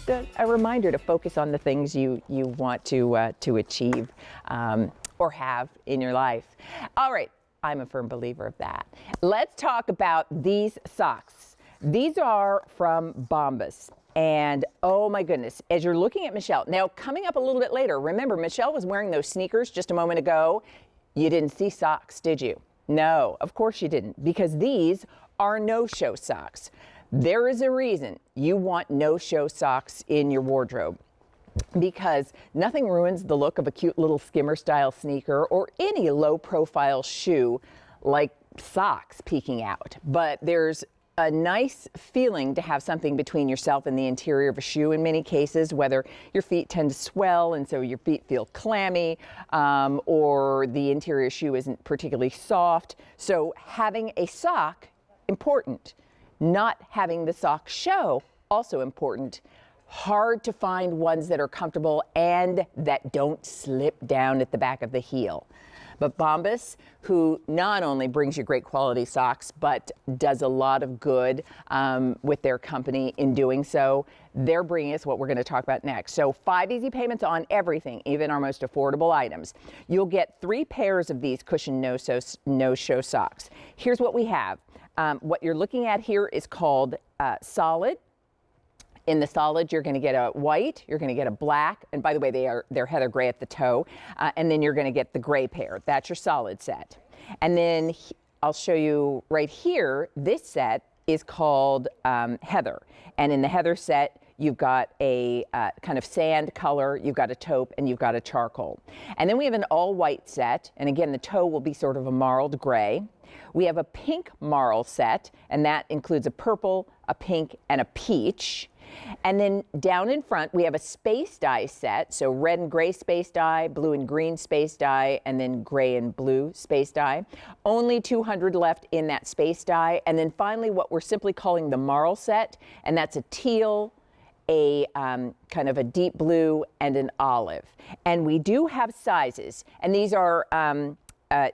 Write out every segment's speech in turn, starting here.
just a reminder to focus on the things you want to achieve or have in your life. All right, I'm a firm believer of that. Let's talk about these socks. These are from Bombas. And oh my goodness, as you're looking at Michelle, now coming up a little bit later, remember Michelle was wearing those sneakers just a moment ago. You didn't see socks, did you? No, of course you didn't, because these are no-show socks. There is a reason you want no-show socks in your wardrobe, because nothing ruins the look of a cute little skimmer style sneaker or any low profile shoe like socks peeking out. But there's a nice feeling to have something between yourself and the interior of a shoe in many cases, whether your feet tend to swell and so your feet feel clammy, or the interior shoe isn't particularly soft. So having a sock, important. Not having the sock show, also important. Hard to find ones that are comfortable and that don't slip down at the back of the heel. But Bombas, who not only brings you great quality socks, but does a lot of good with their company in doing so, they're bringing us what we're going to talk about next. So 5 easy payments on everything, even our most affordable items. You'll get 3 pairs of these cushion no-show socks. Here's what we have. What you're looking at here is called solid. In the solid, you're going to get a white, you're going to get a black, and by the way, they're heather gray at the toe, and then you're going to get the gray pair. That's your solid set. And then I'll show you right here, this set is called heather. And in the heather set, you've got a kind of sand color, you've got a taupe, and you've got a charcoal. And then we have an all white set, and again, the toe will be sort of a marled gray. We have a pink marl set, and that includes a purple, a pink, and a peach. And then down in front, we have a space dye set. So red and gray space dye, blue and green space dye, and then gray and blue space dye. Only 200 left in that space dye. And then finally, what we're simply calling the marl set, and that's a teal, a kind of a deep blue, and an olive. And we do have sizes, and these are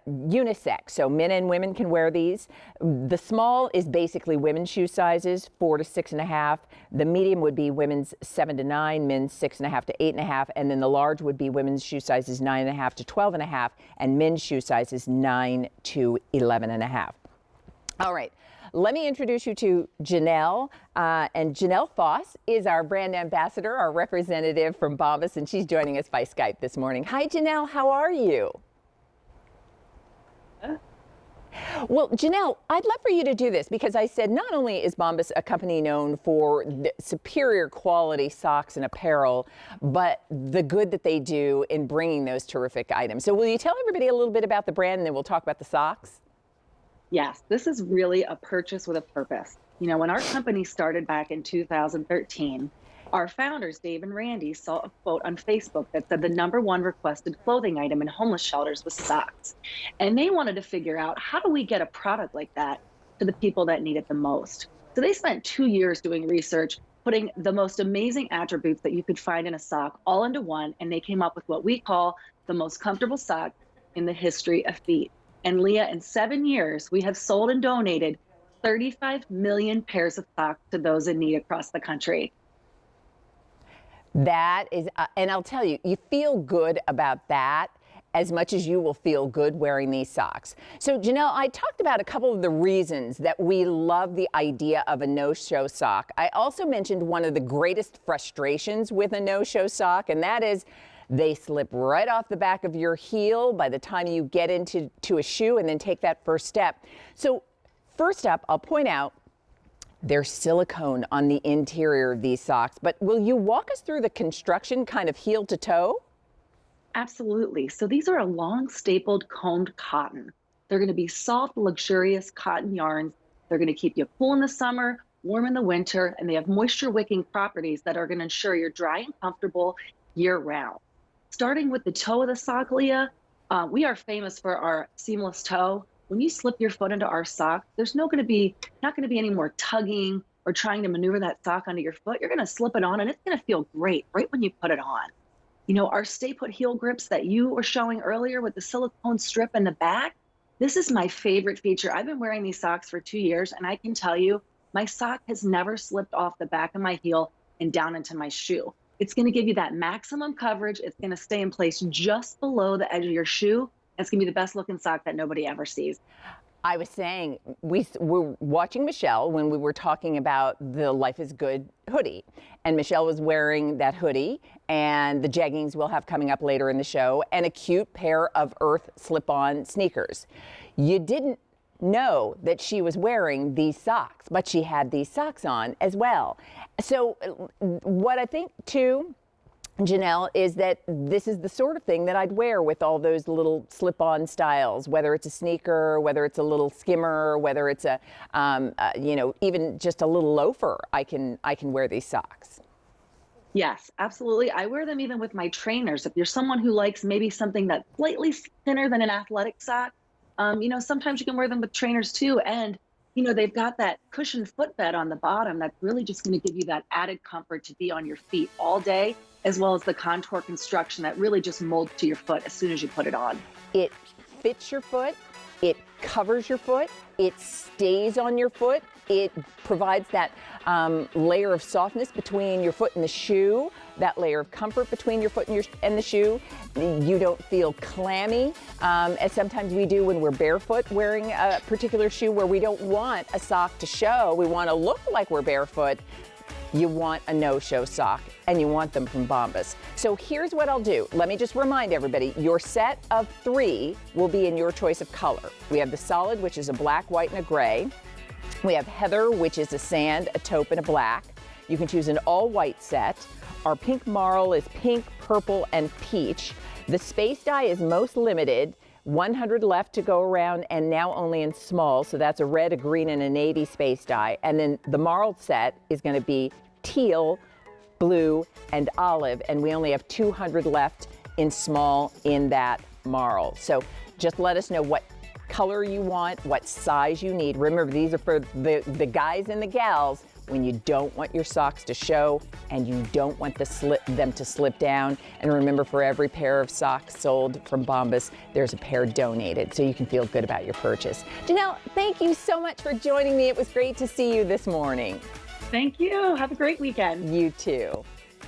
unisex, so men and women can wear these. The small is basically women's shoe sizes, 4 to 6.5. The medium would be women's 7 to 9, men's 6.5 to 8.5, and then the large would be women's shoe sizes 9.5 to 12.5, and men's shoe sizes 9 to 11.5. All right. Let me introduce you to Janelle. And Janelle Foss is our brand ambassador, our representative from Bombas, and she's joining us by Skype this morning. Hi, Janelle. How are you? Well, Janelle, I'd love for you to do this because I said not only is Bombas a company known for the superior quality socks and apparel, but the good that they do in bringing those terrific items. So will you tell everybody a little bit about the brand and then we'll talk about the socks? Yes, this is really a purchase with a purpose. You know, when our company started back in 2013, our founders, Dave and Randy, saw a quote on Facebook that said the #1 requested clothing item in homeless shelters was socks. And they wanted to figure out, how do we get a product like that to the people that need it the most? So they spent 2 years doing research, putting the most amazing attributes that you could find in a sock all into one, and they came up with what we call the most comfortable sock in the history of feet. And Leah, in 7 years, we have sold and donated 35 million pairs of socks to those in need across the country. That is, and I'll tell you, you feel good about that as much as you will feel good wearing these socks. So Janelle, I talked about a couple of the reasons that we love the idea of a no-show sock. I also mentioned one of the greatest frustrations with a no-show sock, and that is they slip right off the back of your heel by the time you get into a shoe and then take that first step. So first up, I'll point out, there's silicone on the interior of these socks, but will you walk us through the construction kind of heel to toe? Absolutely. So these are a long stapled combed cotton. They're going to be soft, luxurious cotton yarns. They're going to keep you cool in the summer, warm in the winter, and they have moisture wicking properties that are going to ensure you're dry and comfortable year round. Starting with the toe of the sock, Leah, we are famous for our seamless toe. When you slip your foot into our sock, there's not going to be any more tugging or trying to maneuver that sock onto your foot. You're going to slip it on and it's going to feel great right when you put it on. You know, our stay put heel grips that you were showing earlier with the silicone strip in the back, this is my favorite feature. I've been wearing these socks for 2 years, and I can tell you my sock has never slipped off the back of my heel and down into my shoe. It's going to give you that maximum coverage. It's going to stay in place just below the edge of your shoe. It's going to be the best looking sock that nobody ever sees. I was saying, we were watching Michelle when we were talking about the Life is Good hoodie. And Michelle was wearing that hoodie and the jeggings we'll have coming up later in the show and a cute pair of Earth slip-on sneakers. You didn't know that she was wearing these socks, but she had these socks on as well. So what I think too, Janelle, is that this is the sort of thing that I'd wear with all those little slip-on styles, whether it's a sneaker, whether it's a little skimmer, whether it's a, even just a little loafer. I can wear these socks. Yes, absolutely. I wear them even with my trainers. If you're someone who likes maybe something that's slightly thinner than an athletic sock, sometimes you can wear them with trainers too. And, they've got that cushioned footbed on the bottom that's really just going to give you that added comfort to be on your feet all day, as well as the contour construction that really just molds to your foot as soon as you put it on. It fits your foot, it covers your foot, it stays on your foot, it provides that layer of softness between your foot and the shoe, that layer of comfort between your foot and the shoe. You don't feel clammy, as sometimes we do when we're barefoot wearing a particular shoe where we don't want a sock to show. We want to look like we're barefoot. You want a no-show sock, and you want them from Bombas. So here's what I'll do. Let me just remind everybody, your set of 3 will be in your choice of color. We have the solid, which is a black, white, and a gray. We have heather, which is a sand, a taupe, and a black. You can choose an all-white set. Our pink marl is pink, purple, and peach. The space dye is most limited. 100 left to go around, and now only in small, so that's a red, a green, and a navy space dye. And then the marl set is going to be teal, blue, and olive, and we only have 200 left in small in that marl. So just let us know what color you want, what size you need. Remember, these are for the guys and the gals when you don't want your socks to show and you don't want them to slip down. And remember, for every pair of socks sold from Bombas, there's a pair donated, so you can feel good about your purchase. Janelle, thank you so much for joining me. It was great to see you this morning. Thank you. Have a great weekend. You too.